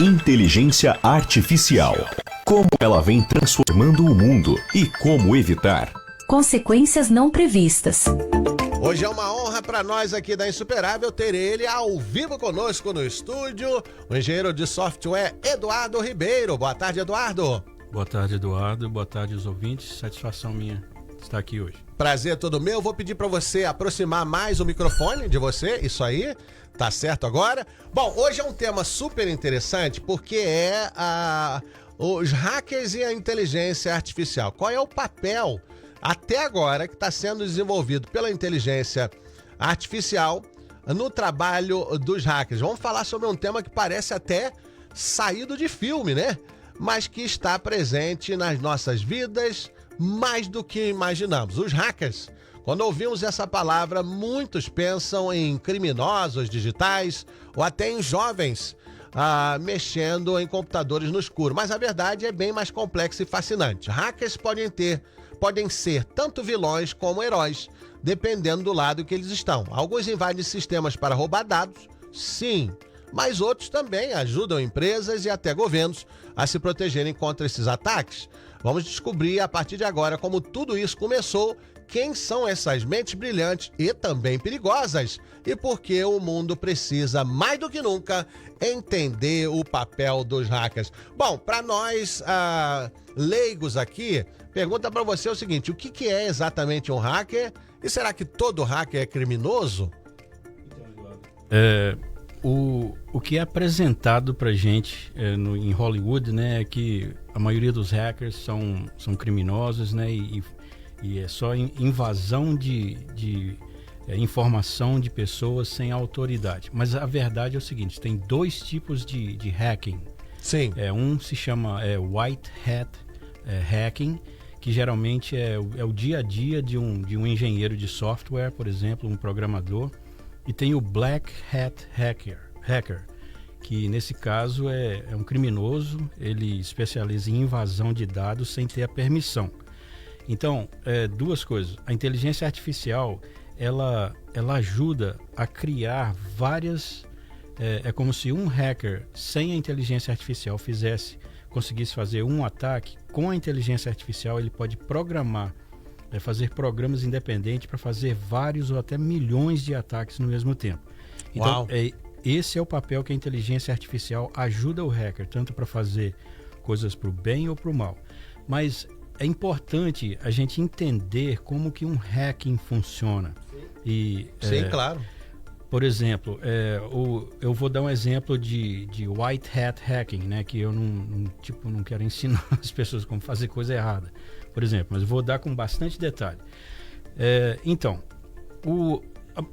Inteligência Artificial. Como ela vem transformando o mundo e como evitar. Consequências não previstas. Hoje é uma honra para nós aqui da Insuperável ter ele ao vivo conosco no estúdio, o engenheiro de software Eduardo Ribeiro. Boa tarde, Eduardo. Boa tarde, Eduardo. Boa tarde aos ouvintes. Satisfação minha estar aqui hoje. Prazer todo meu. Vou pedir para você aproximar mais o microfone de você. Isso aí. Tá certo agora? Bom, hoje é um tema super interessante porque é os hackers e a inteligência artificial. Qual é o papel até agora que está sendo desenvolvido pela inteligência artificial no trabalho dos hackers? Vamos falar sobre um tema que parece até saído de filme, né? Mas que está presente nas nossas vidas mais do que imaginamos. Os hackers, quando ouvimos essa palavra, muitos pensam em criminosos digitais ou até em jovens mexendo em computadores no escuro. Mas a verdade é bem mais complexa e fascinante. Hackers podem ser tanto vilões como heróis, dependendo do lado que eles estão. Alguns invadem sistemas para roubar dados, sim, mas outros também ajudam empresas e até governos a se protegerem contra esses ataques. Vamos descobrir a partir de agora como tudo isso começou, quem são essas mentes brilhantes e também perigosas e por que o mundo precisa, mais do que nunca, entender o papel dos hackers. Bom, para nós leigos aqui, pergunta para você o seguinte: o que é exatamente um hacker e será que todo hacker é criminoso? O que é apresentado pra gente em Hollywood, né, é que a maioria dos hackers são criminosos, né, e é só invasão de informação de pessoas sem autoridade. Mas a verdade é o seguinte: tem dois tipos de hacking. Sim. Um se chama white hat hacking, que geralmente é o dia a dia de um engenheiro de software, por exemplo, um programador. E tem o black hat hacker, que nesse caso é um criminoso, ele especializa em invasão de dados sem ter a permissão. Então, duas coisas. A inteligência artificial, ela ajuda a criar várias... É como se um hacker, sem a inteligência artificial, conseguisse fazer um ataque. Com a inteligência artificial, ele pode programar, fazer programas independentes para fazer vários ou até milhões de ataques no mesmo tempo. Então, esse é o papel que a inteligência artificial ajuda o hacker, tanto para fazer coisas para o bem ou para o mal. Mas é importante a gente entender como que um hacking funciona. Sim, claro. Por exemplo, eu vou dar um exemplo de white hat hacking, né, que eu não quero ensinar as pessoas como fazer coisa errada, por exemplo, mas eu vou dar com bastante detalhe. Então,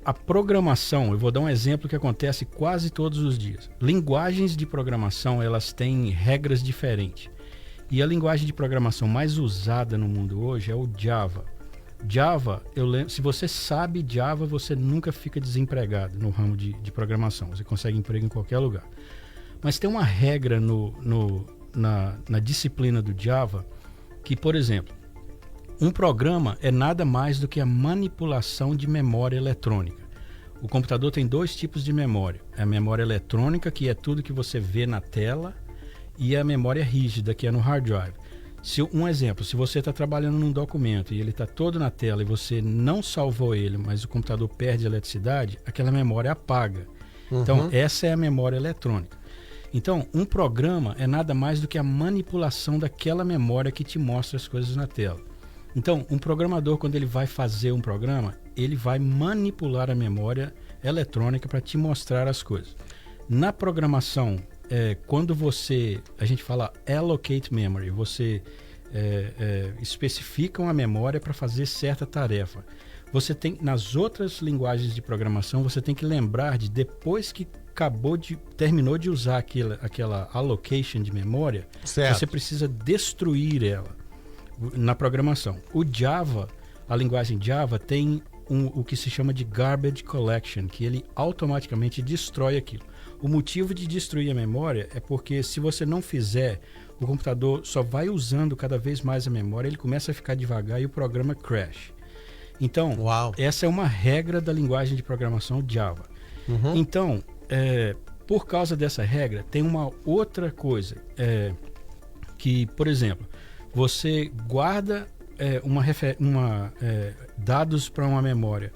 a programação, eu vou dar um exemplo que acontece quase todos os dias. Linguagens de programação, elas têm regras diferentes. E a linguagem de programação mais usada no mundo hoje é o Java. Java, se você sabe Java, você nunca fica desempregado no ramo de programação. Você consegue emprego em qualquer lugar. Mas tem uma regra na disciplina do Java que, por exemplo, um programa é nada mais do que a manipulação de memória eletrônica. O computador tem dois tipos de memória. A memória eletrônica, que é tudo que você vê na tela, e a memória rígida, que é no hard drive. Um exemplo, se você está trabalhando num documento e ele está todo na tela e você não salvou ele, mas o computador perde eletricidade, aquela memória apaga. Uhum. Então, essa é a memória eletrônica. Então, um programa é nada mais do que a manipulação daquela memória que te mostra as coisas na tela. Então, um programador, quando ele vai fazer um programa, ele vai manipular a memória eletrônica para te mostrar as coisas. Na programação, quando a gente fala allocate memory, você especifica uma memória para fazer certa tarefa. Você tem, nas outras linguagens de programação, você tem que lembrar de, depois que terminou de usar aquela allocation de memória, certo, você precisa destruir ela na programação. O Java, a linguagem Java, tem o que se chama de garbage collection, que ele automaticamente destrói aquilo. O motivo de destruir a memória é porque, se você não fizer, o computador só vai usando cada vez mais a memória, ele começa a ficar devagar e o programa crash. Então, essa é uma regra da linguagem de programação Java. Uhum. Então, por causa dessa regra, tem uma outra coisa, que, por exemplo, você guarda dados para uma memória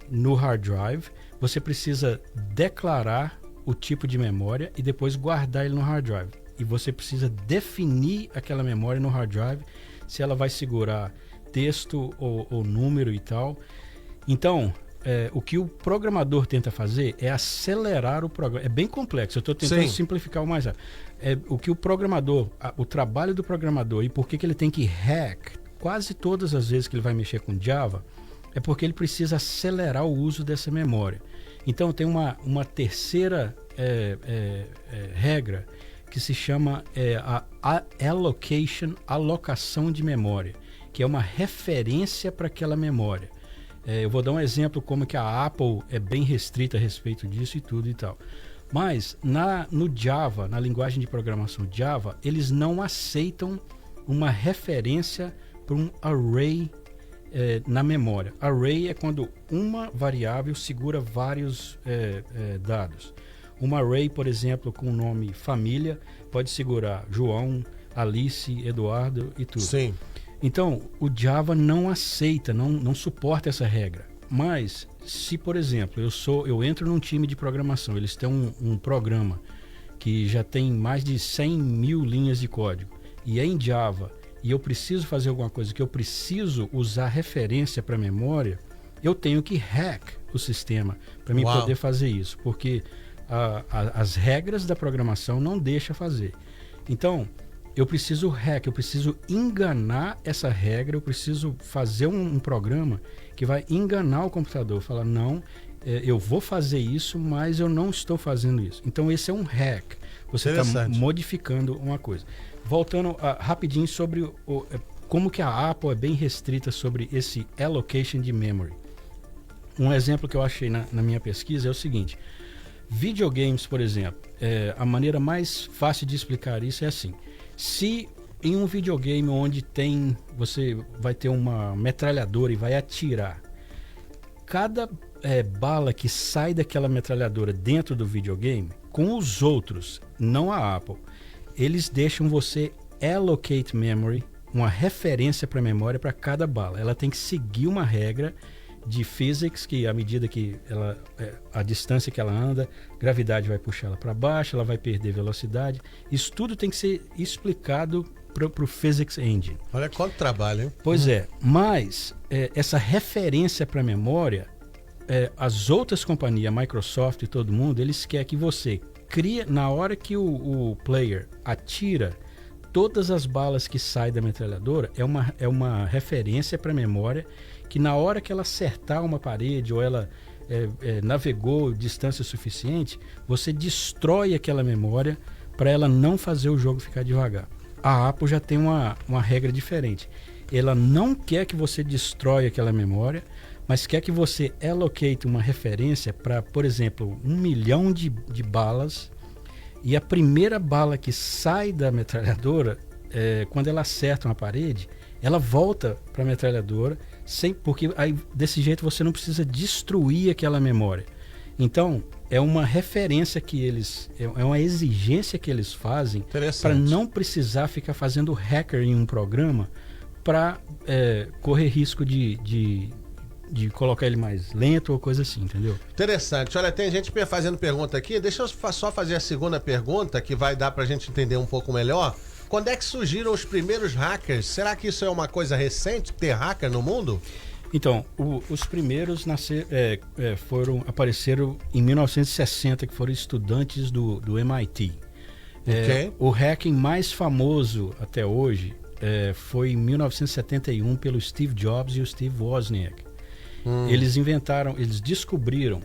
no hard drive, você precisa declarar o tipo de memória e depois guardar ele no hard drive. E você precisa definir aquela memória no hard drive, se ela vai segurar texto ou número e tal. Então, o que o programador tenta fazer é acelerar o programa. É bem complexo, eu estou tentando simplificar o mais rápido. O que o programador, o trabalho do programador e por que ele tem que hack quase todas as vezes que ele vai mexer com Java, é porque ele precisa acelerar o uso dessa memória. Então tem uma terceira regra que se chama a alocação de memória, que é uma referência para aquela memória. Eu vou dar um exemplo como que a Apple é bem restrita a respeito disso e tudo e tal. Mas no Java, na linguagem de programação Java, eles não aceitam uma referência para um array na memória. Array é quando uma variável segura vários dados. Uma array, por exemplo, com o nome família, pode segurar João, Alice, Eduardo e tudo. Sim. Então, o Java não aceita, não suporta essa regra. Mas, se, por exemplo, eu entro num time de programação, eles têm um programa que já tem mais de 100 mil linhas de código, e é em Java, e eu preciso fazer alguma coisa que eu preciso usar referência para memória, eu tenho que hack o sistema para mim poder fazer isso, porque as regras da programação não deixam fazer. Então, eu preciso eu preciso enganar essa regra, eu preciso fazer um programa que vai enganar o computador, falar, não, eu vou fazer isso, mas eu não estou fazendo isso. Então esse é um hack, você está modificando uma coisa. Voltando rapidinho sobre como que a Apple é bem restrita sobre esse allocation de memory. Um exemplo que eu achei na minha pesquisa é o seguinte: videogames, por exemplo, a maneira mais fácil de explicar isso é assim: se em um videogame onde você vai ter uma metralhadora e vai atirar, cada bala que sai daquela metralhadora dentro do videogame, com os outros, não a Apple, eles deixam você allocate memory, uma referência para memória para cada bala. Ela tem que seguir uma regra de physics, que à medida que a distância que ela anda, gravidade vai puxar ela para baixo, ela vai perder velocidade. Isso tudo tem que ser explicado para o Physics Engine. Olha quanto trabalho, hein? Pois mas essa referência para memória, as outras companhias, Microsoft e todo mundo, eles querem que você cria, na hora que o player atira, todas as balas que saem da metralhadora é uma referência para memória, que na hora que ela acertar uma parede ou ela navegou distância suficiente, você destrói aquela memória para ela não fazer o jogo ficar devagar. A Apple já tem uma regra diferente. Ela não quer que você destrói aquela memória, mas quer que você allocate uma referência para, por exemplo, 1 milhão de balas, e a primeira bala que sai da metralhadora, quando ela acerta uma parede, ela volta para a metralhadora, porque aí, desse jeito você não precisa destruir aquela memória. Então, é uma referência que é uma exigência que eles fazem para não precisar ficar fazendo hacker em um programa para correr risco de colocar ele mais lento ou coisa assim, entendeu? Interessante. Olha, tem gente fazendo pergunta aqui. Deixa eu só fazer a segunda pergunta, que vai dar pra gente entender um pouco melhor. Quando é que surgiram os primeiros hackers? Será que isso é uma coisa recente, ter hacker no mundo? Então, os primeiros apareceram em 1960, que foram estudantes do MIT. O hacking mais famoso até hoje foi em 1971 pelo Steve Jobs e o Steve Wozniak. Eles descobriram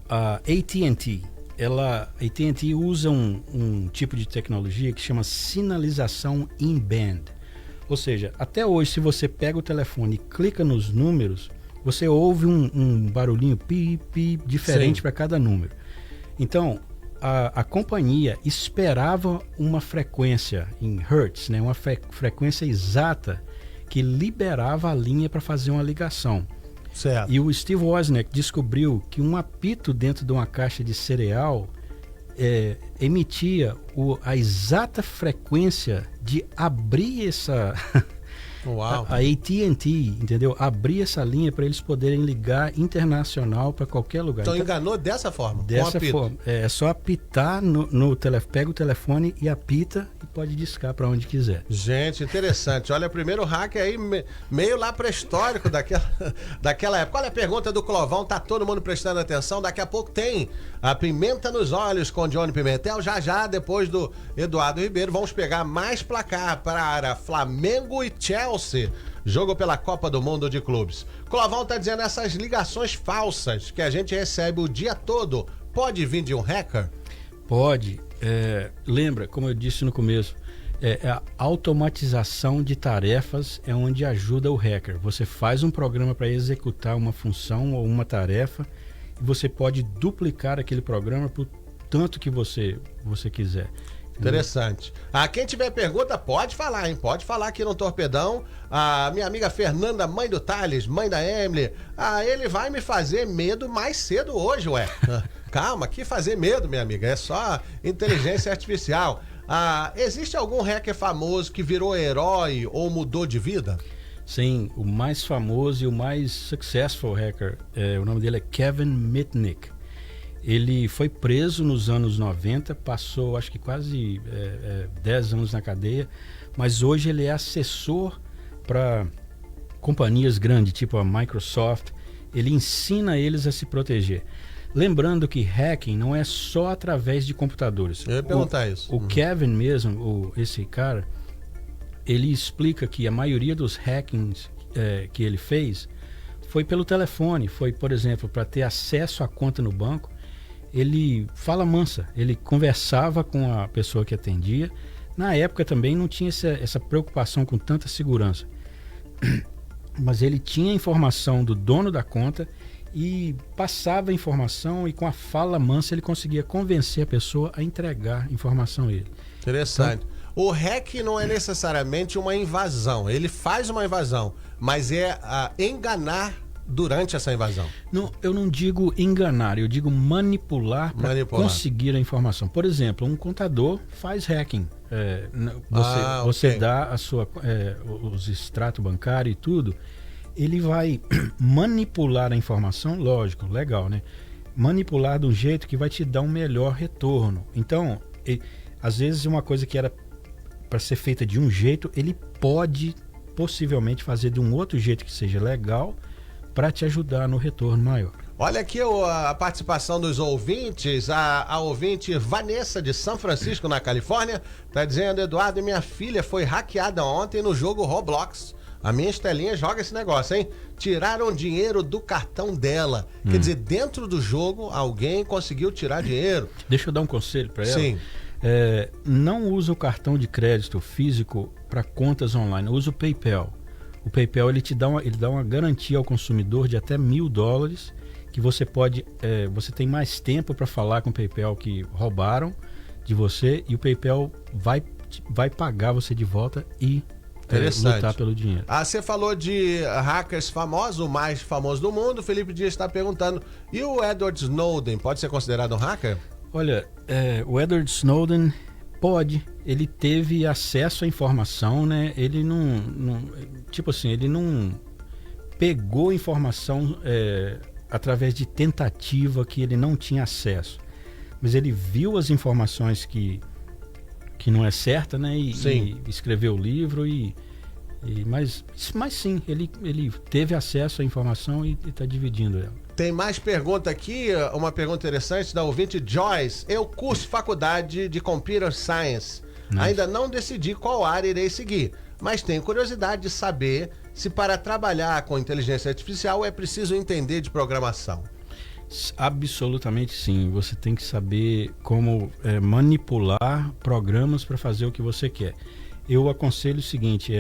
a AT&T. A AT&T usa um tipo de tecnologia que chama sinalização in-band. Ou seja, até hoje, se você pega o telefone e clica nos números, você ouve um barulhinho pi diferente para cada número. Então, a companhia esperava uma frequência em hertz, né, uma frequência exata que liberava a linha para fazer uma ligação. Certo. E o Steve Wozniak descobriu que um apito dentro de uma caixa de cereal emitia a exata frequência de abrir essa... Uau. A AT&T, entendeu? Abrir essa linha para eles poderem ligar internacional para qualquer lugar. Então enganou dessa forma? Dessa forma. É só apitar pega o telefone e apita e pode discar para onde quiser. Gente, interessante. Olha, primeiro hack aí, meio lá pré-histórico daquela época. Olha a pergunta do Clovão, tá todo mundo prestando atenção. Daqui a pouco tem a Pimenta nos Olhos com Johnny Pimentel. Já, depois do Eduardo Ribeiro, vamos pegar mais placar para Flamengo e Chelsea. Jogo pela Copa do Mundo de Clubes. Clovão tá dizendo essas ligações falsas que a gente recebe o dia todo, pode vir de um hacker? Pode. Lembra, como eu disse no começo, a automatização de tarefas é onde ajuda o hacker. Você faz um programa para executar uma função ou uma tarefa e você pode duplicar aquele programa por tanto que você quiser. Interessante. Quem tiver pergunta, pode falar, hein? Pode falar aqui no Torpedão. A minha amiga Fernanda, mãe do Thales, mãe da Emily. Ele vai me fazer medo mais cedo hoje, ué. Calma, que fazer medo, minha amiga? É só inteligência artificial. Existe algum hacker famoso que virou herói ou mudou de vida? Sim, o mais famoso e o mais successful hacker, o nome dele é Kevin Mitnick. Ele foi preso nos anos 90, passou acho que quase 10 anos na cadeia, mas hoje ele é assessor para companhias grandes, tipo a Microsoft. Ele ensina eles a se proteger. Lembrando que hacking não é só através de computadores. Eu ia perguntar isso. O Kevin mesmo, esse cara, ele explica que a maioria dos hackings que ele fez foi pelo telefone. Foi, por exemplo, para ter acesso à conta no banco. Ele fala mansa, ele conversava com a pessoa que atendia. Na época também não tinha essa preocupação com tanta segurança. Mas ele tinha informação do dono da conta e passava a informação, e com a fala mansa ele conseguia convencer a pessoa a entregar informação a ele. Interessante. Então, o hack não é necessariamente uma invasão. Ele faz uma invasão, mas é enganar durante essa invasão. Não, eu não digo enganar, eu digo manipular para conseguir a informação. Por exemplo, um contador faz hacking. Você dá os extratos bancários e tudo, ele vai manipular a informação, lógico, legal, né? Manipular de um jeito que vai te dar um melhor retorno. Então, às vezes uma coisa que era para ser feita de um jeito, ele pode possivelmente fazer de um outro jeito que seja legal, para te ajudar no retorno maior. Olha aqui a participação dos ouvintes. A ouvinte Vanessa de São Francisco, na Califórnia, tá dizendo: Eduardo, minha filha foi hackeada ontem no jogo Roblox. A minha Estelinha joga esse negócio, hein? Tiraram dinheiro do cartão dela. Quer dizer, dentro do jogo, alguém conseguiu tirar dinheiro. Deixa eu dar um conselho para ela. Sim. Não usa o cartão de crédito físico para contas online. Usa o PayPal. O PayPal ele dá uma garantia ao consumidor de até $1.000, que você pode, você tem mais tempo para falar com o PayPal que roubaram de você, e o PayPal vai pagar você de volta e lutar pelo dinheiro. Você falou de hackers famosos, o mais famoso do mundo. O Felipe Dias está perguntando: e o Edward Snowden pode ser considerado um hacker? Olha, o Edward Snowden pode. Ele teve acesso à informação, né? Ele ele não pegou informação através de tentativa que ele não tinha acesso. Mas ele viu as informações que não é certa, né? E escreveu o livro mas sim, ele teve acesso à informação e está dividindo ela. Tem mais pergunta aqui, uma pergunta interessante da ouvinte Joyce. Eu curso faculdade de Computer Science. Ainda não decidi qual área irei seguir, mas tenho curiosidade de saber se para trabalhar com inteligência artificial é preciso entender de programação. Absolutamente sim. Você tem que saber como manipular programas para fazer o que você quer. Eu aconselho o seguinte,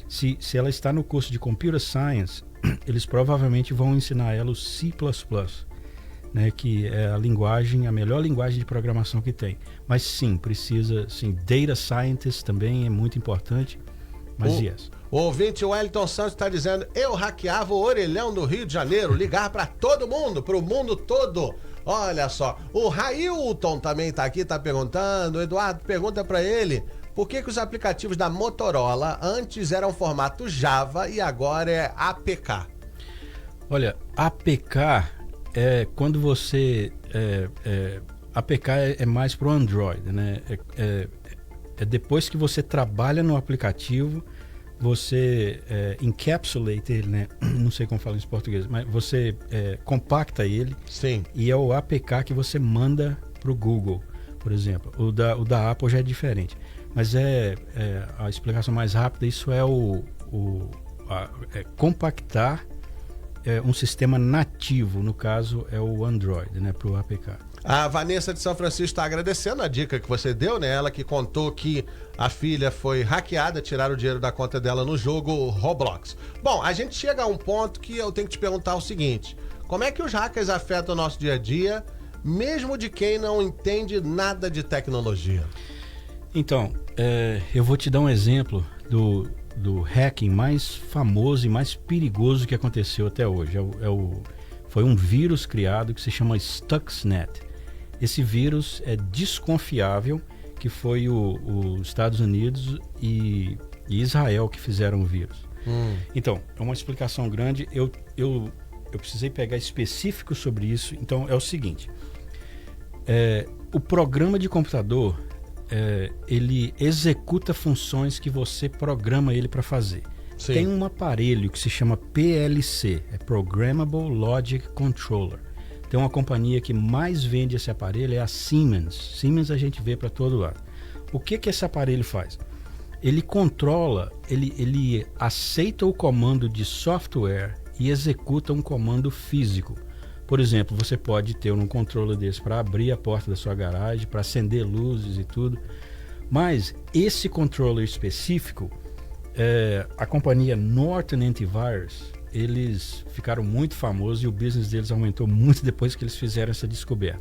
se ela está no curso de Computer Science, eles provavelmente vão ensinar ela o C++, né, que é a melhor linguagem de programação que tem. Mas sim, Data Scientist também é muito importante, mas yes. O ouvinte Wellington Santos está dizendo: eu hackeava o orelhão do Rio de Janeiro, ligar para todo mundo, para o mundo todo. Olha só, o Railton também tá aqui, tá perguntando. O Eduardo pergunta pra ele por que os aplicativos da Motorola antes eram formato Java e agora é APK. Olha, APK é quando você... APK é mais pro Android, né? É depois que você trabalha no aplicativo, você encapsulate ele, né? Não sei como fala isso em português, mas você compacta ele. Sim. E é o APK que você manda pro Google, por exemplo. O da Apple já é diferente. Mas a explicação mais rápida, isso é compactar um sistema nativo, no caso é o Android, né, pro APK. A Vanessa de São Francisco está agradecendo a dica que você deu, né? Ela que contou que a filha foi hackeada, tiraram o dinheiro da conta dela no jogo Roblox. Bom, a gente chega a um ponto que eu tenho que te perguntar o seguinte: como é que os hackers afetam o nosso dia a dia, mesmo de quem não entende nada de tecnologia? Então, eu vou te dar um exemplo do hacking mais famoso e mais perigoso que aconteceu até hoje. Foi um vírus criado que se chama Stuxnet. Esse vírus é desconfiável que foi os Estados Unidos e Israel que fizeram o vírus. Então, é uma explicação grande. Eu precisei pegar específico sobre isso. Então, é o seguinte. O programa de computador, ele executa funções que você programa ele para fazer. Sim. Tem um aparelho que se chama PLC, Programmable Logic Controller. Tem uma companhia que mais vende esse aparelho, é a Siemens. Siemens a gente vê para todo lado. O que esse aparelho faz? Ele controla, ele aceita o comando de software e executa um comando físico. Por exemplo, você pode ter um controle desse para abrir a porta da sua garagem, para acender luzes e tudo. Mas esse controller específico, a companhia Norton Antivirus, eles ficaram muito famosos e o business deles aumentou muito depois que eles fizeram essa descoberta.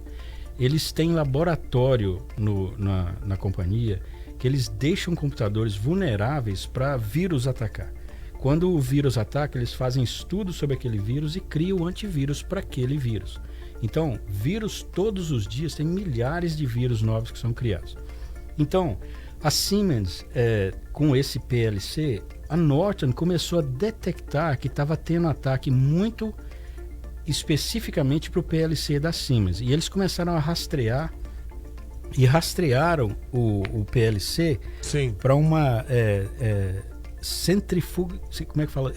Eles têm laboratório na companhia que eles deixam computadores vulneráveis para vírus atacar. Quando o vírus ataca, eles fazem estudos sobre aquele vírus e criam antivírus para aquele vírus. Então, vírus todos os dias, tem milhares de vírus novos que são criados. Então, a Siemens, com esse PLC, a Norton começou a detectar que estava tendo ataque muito especificamente para o PLC da Siemens. E eles começaram a rastrear e rastrearam o PLC para uma como é que fala?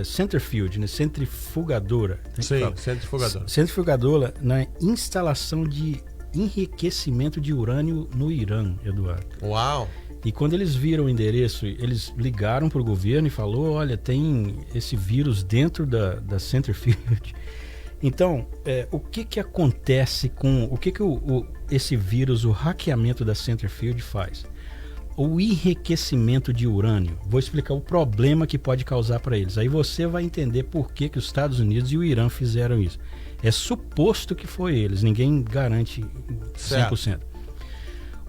Centrifuge, né? Centrifugadora. Sim, centrifugadora. Centrifugadora na instalação de enriquecimento de urânio no Irã, Eduardo. Uau! E quando eles viram o endereço, eles ligaram para o governo e falou, olha, tem esse vírus dentro da Centrifuge. Então, o que acontece com... O que esse vírus, o hackeamento da Centrifuge faz? O enriquecimento de urânio. Vou explicar o problema que pode causar para eles. Aí você vai entender por que os Estados Unidos e o Irã fizeram isso. É suposto que foi eles, ninguém garante 100%. Certo.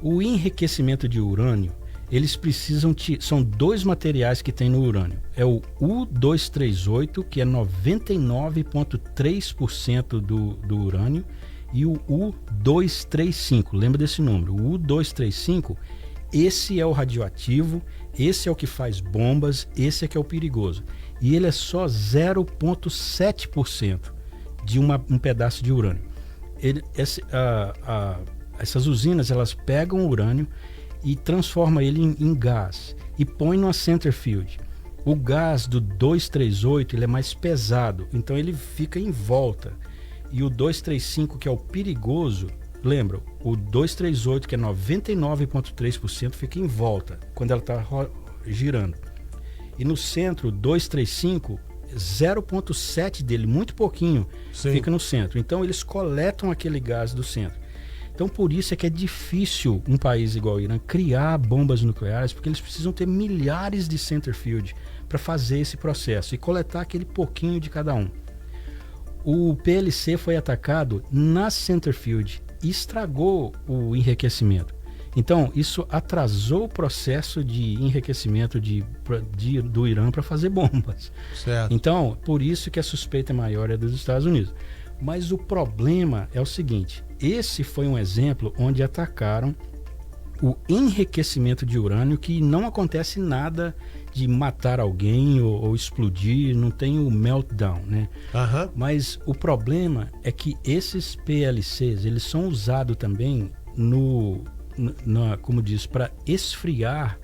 O enriquecimento de urânio, eles precisam... São dois materiais que tem no urânio. É o U-238, que é 99,3% do urânio, e o U-235. Lembra desse número? O U-235, esse é o radioativo, esse é o que faz bombas, esse é que é o perigoso. E ele é só 0,7% de um pedaço de urânio. Essas usinas, elas pegam o urânio e transformam ele em gás e põem numa centrifuge. O gás do 238 ele é mais pesado, então ele fica em volta. E o 235, que é o perigoso, lembra, o 238, que é 99,3%, fica em volta quando ela está girando. E no centro, o 235, 0,7 dele, muito pouquinho, fica no centro. Então eles coletam aquele gás do centro. Então por isso é que é difícil um país igual o Irã criar bombas nucleares, porque eles precisam ter milhares de centrifuge para fazer esse processo e coletar aquele pouquinho de cada um. O PLC foi atacado na centrifuge e estragou o enriquecimento. Então isso atrasou o processo de enriquecimento do Irã para fazer bombas. Certo. Então por isso que a suspeita maior é dos Estados Unidos. Mas o problema é o seguinte, esse foi um exemplo onde atacaram o enriquecimento de urânio, que não acontece nada de matar alguém ou explodir, não tem o meltdown, né? Aham. Mas o problema é que esses PLCs, eles são usados também como diz, para esfriar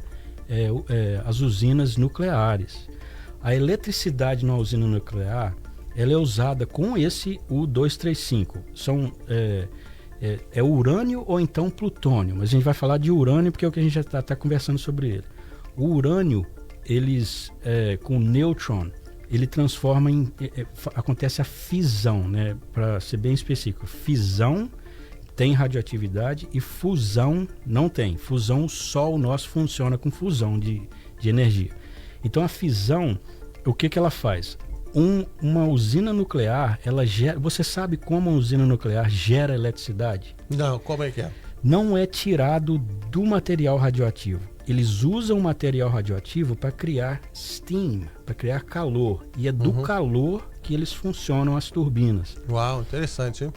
as usinas nucleares. A eletricidade na usina nuclear, ela é usada com esse U-235. É urânio ou então plutônio, mas a gente vai falar de urânio porque é o que a gente já está conversando sobre ele. O urânio, com o nêutron, ele transforma acontece a fissão, né? Para ser bem específico, fissão tem radioatividade e fusão não tem. Fusão, só o nosso funciona com fusão de energia. Então a fissão, o que ela faz? Uma usina nuclear, ela gera. Você sabe como uma usina nuclear gera eletricidade? Não, como é que é? Não é tirado do material radioativo. Eles usam o material radioativo para criar steam, para criar calor. E é do calor que eles funcionam as turbinas. Uau, interessante, hein?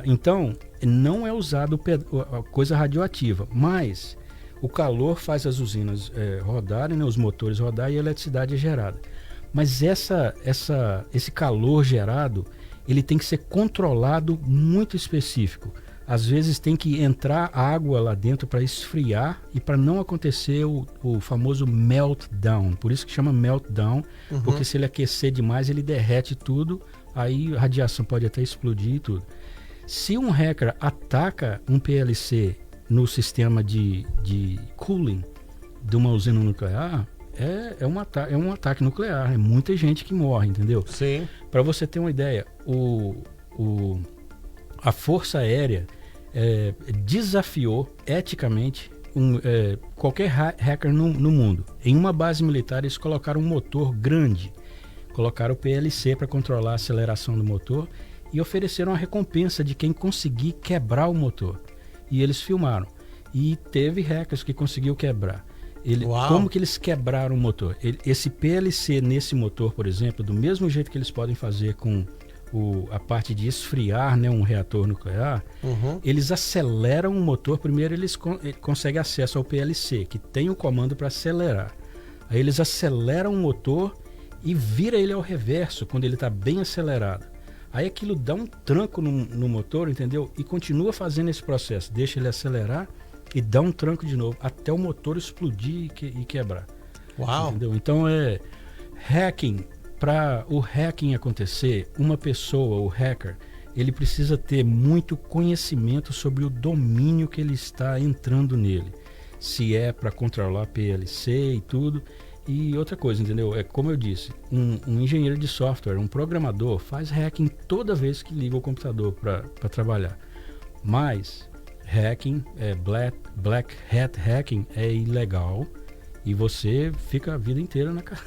Então, não é usado a coisa radioativa, mas o calor faz as usinas rodarem, né, os motores rodarem e a eletricidade é gerada. Mas esse calor gerado, ele tem que ser controlado muito específico. Às vezes tem que entrar água lá dentro para esfriar e para não acontecer o famoso meltdown. Por isso que chama meltdown, porque se ele aquecer demais, ele derrete tudo, aí a radiação pode até explodir e tudo. Se um hacker ataca um PLC no sistema de cooling de uma usina nuclear, é um ataque nuclear, é muita gente que morre, entendeu? Sim. Para você ter uma ideia, a Força Aérea desafiou eticamente qualquer hacker no mundo. Em uma base militar, eles colocaram um motor grande, colocaram o PLC para controlar a aceleração do motor e ofereceram a recompensa de quem conseguir quebrar o motor. E eles filmaram. E teve hackers que conseguiu quebrar. Como que eles quebraram o motor? Esse PLC nesse motor, por exemplo, do mesmo jeito que eles podem fazer com a parte de esfriar, né, um reator nuclear, eles aceleram o motor. Primeiro eles conseguem acesso ao PLC, que tem o comando para acelerar. Aí eles aceleram o motor e vira ele ao reverso quando ele está bem acelerado. Aí aquilo dá um tranco no motor, entendeu? E continua fazendo esse processo. Deixa ele acelerar e dá um tranco de novo, até o motor explodir e quebrar. Uau! Entendeu? Então hacking. Para o hacking acontecer, uma pessoa, o hacker, ele precisa ter muito conhecimento sobre o domínio que ele está entrando nele. Se é para controlar PLC e tudo. E outra coisa, entendeu? Como eu disse, um engenheiro de software, um programador, faz hacking toda vez que liga o computador para trabalhar. Mas hacking, black hat hacking é ilegal. E você fica a vida inteira na cara.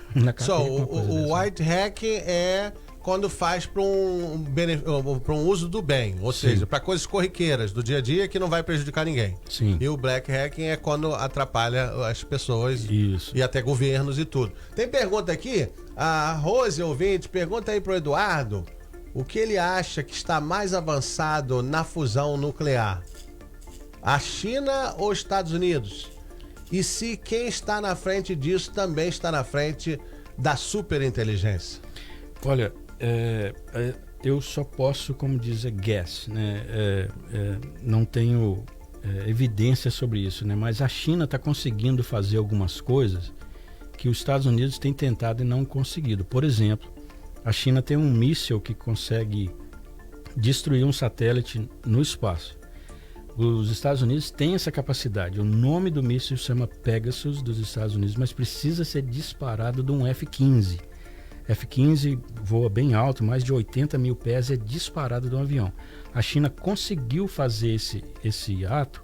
O white hacking é quando faz para um uso do bem, ou seja, para coisas corriqueiras do dia a dia que não vai prejudicar ninguém. Sim. E o black hacking é quando atrapalha as pessoas. Isso. E até governos e tudo. Tem pergunta aqui, a Rose ouvinte pergunta aí pro Eduardo o que ele acha que está mais avançado na fusão nuclear, a China ou os Estados Unidos? E se quem está na frente disso também está na frente da superinteligência? Olha, eu só posso, como diz, guess, né? Não tenho evidência sobre isso, né? Mas a China está conseguindo fazer algumas coisas que os Estados Unidos têm tentado e não conseguido. Por exemplo, a China tem um míssil que consegue destruir um satélite no espaço. Os Estados Unidos têm essa capacidade. O nome do míssil se chama Pegasus dos Estados Unidos, mas precisa ser disparado de um F-15. F-15 voa bem alto, mais de 80 mil pés, é disparado de um avião. A China conseguiu fazer esse ato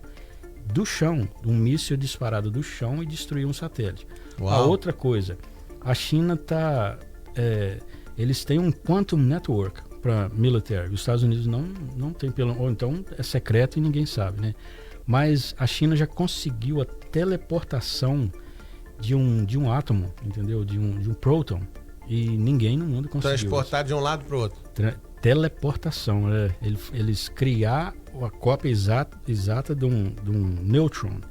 do chão, um míssil disparado do chão e destruir um satélite. Uau. A outra coisa, a China eles têm um Quantum Network para military. Os Estados Unidos não tem, ou então é secreto e ninguém sabe, né? Mas a China já conseguiu a teleportação de um átomo, entendeu? De um próton, e ninguém no mundo conseguiu. Transportar de um lado para o outro. teleportação, né? Eles criar a cópia exata de um nêutron.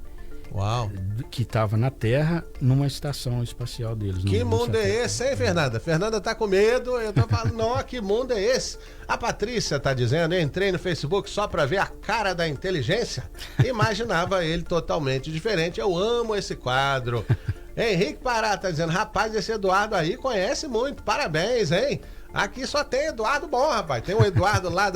Uau. Que estava na Terra numa estação espacial deles. Que mundo é esse, hein, Fernanda? Fernanda tá com medo, eu tô falando, não, que mundo é esse? A Patrícia tá dizendo, eu entrei no Facebook só pra ver a cara da inteligência. Imaginava ele totalmente diferente, eu amo esse quadro. Henrique Pará tá dizendo, rapaz, esse Eduardo aí conhece muito, parabéns, hein? Aqui só tem Eduardo bom, rapaz. Tem o Eduardo lá,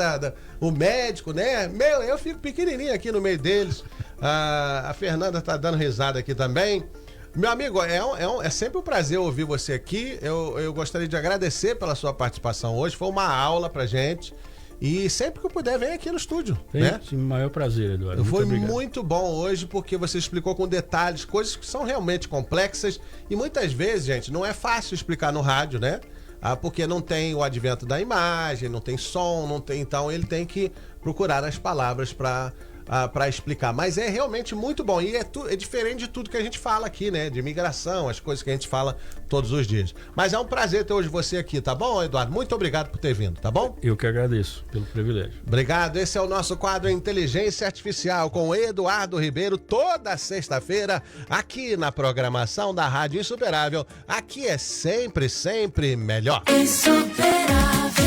o médico, né? Eu fico pequenininho aqui no meio deles. A Fernanda tá dando risada aqui também. Meu amigo, é sempre um prazer ouvir você aqui. Eu gostaria de agradecer pela sua participação hoje. Foi uma aula pra gente. E sempre que eu puder, vem aqui no estúdio. Né? Sim, maior prazer, Eduardo. Foi muito bom hoje, porque você explicou com detalhes coisas que são realmente complexas. E muitas vezes, gente, não é fácil explicar no rádio, né? Porque não tem o advento da imagem, não tem som, não tem, então ele tem que procurar as palavras para explicar. Mas é realmente muito bom e é diferente de tudo que a gente fala aqui, né? De imigração, as coisas que a gente fala todos os dias. Mas é um prazer ter hoje você aqui, tá bom, Eduardo? Muito obrigado por ter vindo, tá bom? Eu que agradeço pelo privilégio. Obrigado. Esse é o nosso quadro Inteligência Artificial com Eduardo Ribeiro, toda sexta-feira, aqui na programação da Rádio Insuperável. Aqui é sempre, sempre melhor. Insuperável.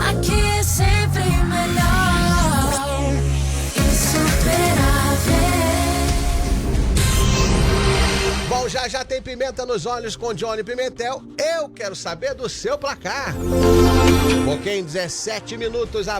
Aqui é sempre melhor. Bom, já tem Pimenta nos Olhos com Johnny Pimentel. Eu quero saber do seu placar. Porque em 17 minutos a